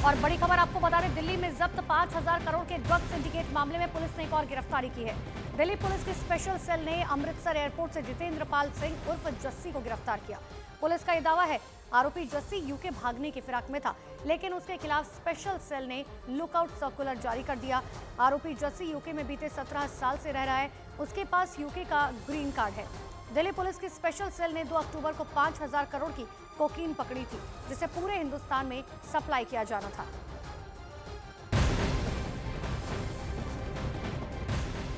और बड़ी खबर आपको बता दें, दिल्ली में जब्त 5,000 करोड़ के ड्रग सिंडिकेट मामले में पुलिस ने एक और गिरफ्तारी की है। दिल्ली पुलिस की स्पेशल सेल ने अमृतसर एयरपोर्ट से जितेंद्र पाल सिंह उर्फ जस्सी को गिरफ्तार किया। पुलिस का यह दावा है आरोपी जस्सी यूके भागने की फिराक में था, लेकिन उसके खिलाफ स्पेशल सेल ने लुकआउट सर्कुलर जारी कर दिया। आरोपी जस्सी यूके में बीते 17 साल से रह रहा है। उसके पास यूके का ग्रीन कार्ड है। दिल्ली पुलिस की स्पेशल सेल ने 2 अक्टूबर को 5,000 करोड़ की कोकीन पकड़ी थी, जिसे पूरे हिंदुस्तान में सप्लाई किया जाना था।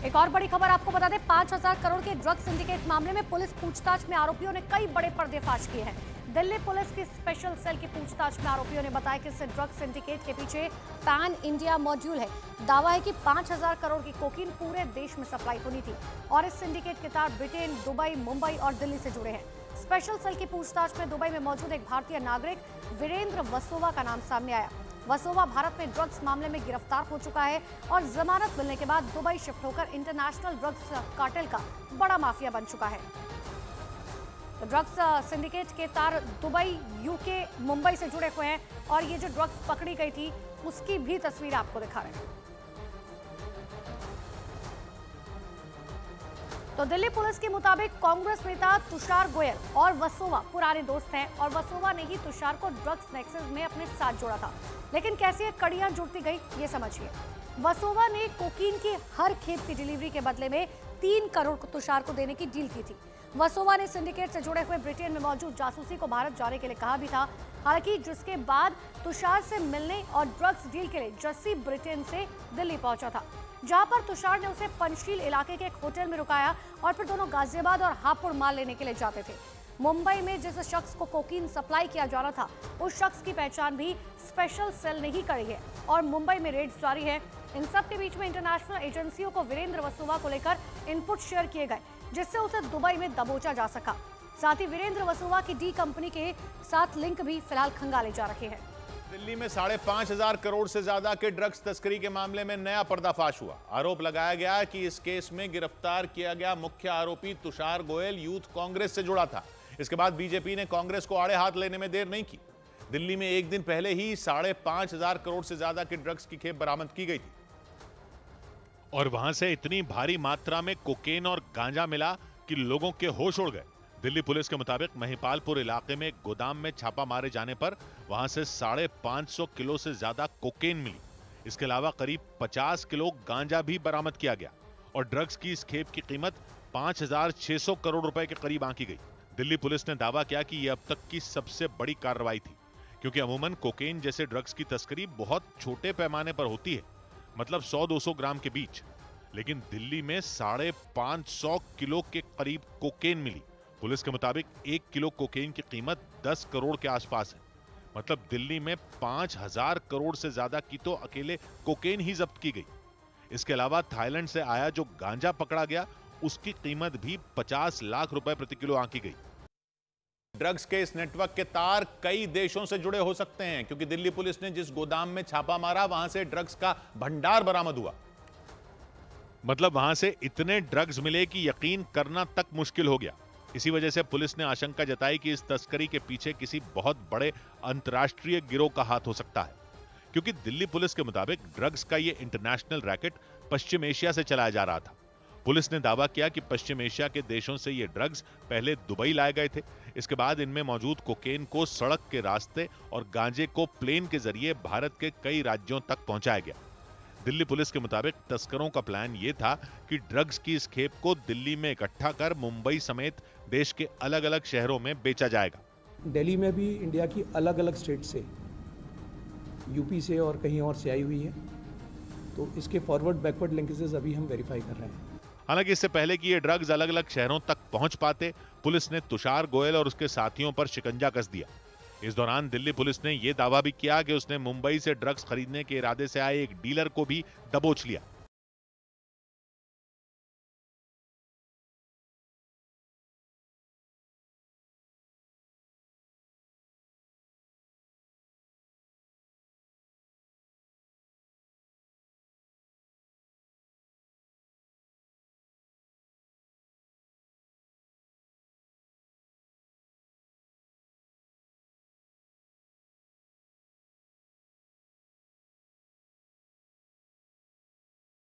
एक और बड़ी खबर आपको बता दें, 5,000 करोड़ के ड्रग सिंडिकेट मामले में पुलिस पूछताछ में आरोपियों ने कई बड़े पर्दाफाश किए हैं। दिल्ली पुलिस की स्पेशल सेल की पूछताछ में आरोपियों ने बताया कि इस ड्रग सिंडिकेट के पीछे पैन इंडिया मॉड्यूल है। दावा है कि 5,000 करोड़ की कोकीन पूरे देश में सप्लाई होनी थी और इस सिंडिकेट के तार ब्रिटेन, दुबई, मुंबई और दिल्ली से जुड़े हैं। स्पेशल सेल की पूछताछ में दुबई में मौजूद एक भारतीय नागरिक वीरेंद्र वसोवा का नाम सामने आया। वसोवा भारत में ड्रग्स मामले में गिरफ्तार हो चुका है और जमानत मिलने के बाद दुबई शिफ्ट होकर इंटरनेशनल ड्रग्स कार्टेल का बड़ा माफिया बन चुका है। तो ड्रग्स सिंडिकेट के तार दुबई, यूके, मुंबई से जुड़े हुए हैं और ये जो ड्रग्स पकड़ी गई थी उसकी भी तस्वीर आपको दिखा रहे हैं। तो दिल्ली पुलिस के मुताबिक कांग्रेस नेता तुषार गोयल और वसोवा पुराने दोस्त हैं और वसोवा ने ही तुषार को ड्रग्स नेक्सस में अपने साथ जोड़ा था। लेकिन कैसे कड़ियां जुड़ती गई ये समझिए। वसोवा ने कोकीन की हर खेप की डिलीवरी के बदले में 3 करोड़ तुषार को देने की डील की थी। वसोवा ने सिंडिकेट से जुड़े हुए ब्रिटेन में मौजूद जासूसी को भारत जाने के लिए कहा भी था। हालांकि जिसके बाद तुषार से मिलने और ड्रग्स डील के लिए जस्सी ब्रिटेन से दिल्ली पहुंचा था, जहां पर तुषार ने उसे पंचशील इलाके के एक होटल में रुकाया और फिर दोनों गाजियाबाद और हापुड़ माल लेने के लिए जाते थे। मुंबई में जिस शख्स को कोकीन सप्लाई किया जा रहा था उस शख्स की पहचान भी स्पेशल सेल ने ही करी है और मुंबई में रेड्स जारी है। इन सब के बीच में इंटरनेशनल एजेंसियों को वीरेंद्र वसोवा को लेकर इनपुट शेयर किए गए, जिससे उसे दुबई में दबोचा जा सका। साथ ही वीरेंद्र वसोवा की डी कंपनी के साथ लिंक भी फिलहाल खंगाले जा रहे हैं। दिल्ली में 5,500 करोड़ से ज्यादा के ड्रग्स तस्करी के मामले में नया पर्दाफाश हुआ। आरोप लगाया गया कि इस केस में गिरफ्तार किया गया मुख्य आरोपी तुषार गोयल यूथ कांग्रेस से जुड़ा था। इसके बाद बीजेपी ने कांग्रेस को आड़े हाथ लेने में देर नहीं की। दिल्ली में एक दिन पहले ही 5,500 करोड़ से ज्यादा के ड्रग्स की खेप बरामद की गई थी और वहां से इतनी भारी मात्रा में कोकेन और गांजा मिला कि लोगों के होश उड़ गए। दिल्ली पुलिस के मुताबिक महिपालपुर इलाके में एक गोदाम में छापा मारे जाने पर वहां से 550 किलो से ज्यादा कोकेन मिली। इसके अलावा करीब 50 किलो गांजा भी बरामद किया गया और ड्रग्स की इस खेप की कीमत 5,600 करोड़ रुपए के करीब आंकी गई। दिल्ली पुलिस ने दावा किया कि यह अब तक की सबसे बड़ी कार्रवाई थी, क्योंकि अमूमन कोकेन जैसे ड्रग्स की तस्करी बहुत छोटे पैमाने पर होती है, मतलब 100-200 ग्राम के बीच। लेकिन दिल्ली में 550 किलो के करीब कोकेन मिली। पुलिस के मुताबिक 1 किलो कोकेन की कीमत 10 करोड़ के आसपास है। मतलब दिल्ली में 5,000 करोड़ से ज्यादा की तो अकेले कोकेन ही जब्त की गई। इसके अलावा थाईलैंड से आया जो गांजा पकड़ा गया उसकी कीमत भी 50 लाख रुपए प्रति किलो आंकी गई। ड्रग्स के इस नेटवर्क के तार कई देशों से जुड़े हो सकते हैं, क्योंकि दिल्ली पुलिस ने जिस गोदाम में छापा मारा वहां से ड्रग्स का भंडार बरामद हुआ। मतलब वहां से इतने ड्रग्स मिले कि यकीन करना तक मुश्किल हो गया। इसी वजह से पुलिस ने आशंका जताई कि इस तस्करी के पीछे किसी बहुत बड़े अंतर्राष्ट्रीय गिरोह का हाथ हो सकता है, क्योंकि दिल्ली पुलिस के मुताबिक ड्रग्स का यह इंटरनेशनल रैकेट पश्चिम एशिया से चलाया जा रहा था। पुलिस ने दावा किया कि पश्चिम एशिया के देशों से ये ड्रग्स पहले दुबई लाए गए थे। इसके बाद इनमें मौजूद कोकेन को सड़क के रास्ते और गांजे को प्लेन के जरिए भारत के कई राज्यों तक पहुंचाया गया। दिल्ली पुलिस के मुताबिक तस्करों का प्लान यह था कि ड्रग्स की इस खेप को दिल्ली में इकट्ठा कर मुंबई समेत देश के अलग अलग शहरों में बेचा जाएगा। दिल्ली में भी इंडिया की अलग अलग स्टेट से, यूपी से और कहीं और से आई हुई है, तो इसके फॉरवर्ड बैकवर्ड लिंकेजेस अभी हम वेरीफाई कर रहे हैं। हालांकि इससे पहले कि ये ड्रग्स अलग अलग शहरों तक पहुंच पाते, पुलिस ने तुषार गोयल और उसके साथियों पर शिकंजा कस दिया। इस दौरान दिल्ली पुलिस ने यह दावा भी किया कि उसने मुंबई से ड्रग्स खरीदने के इरादे से आए एक डीलर को भी दबोच लिया।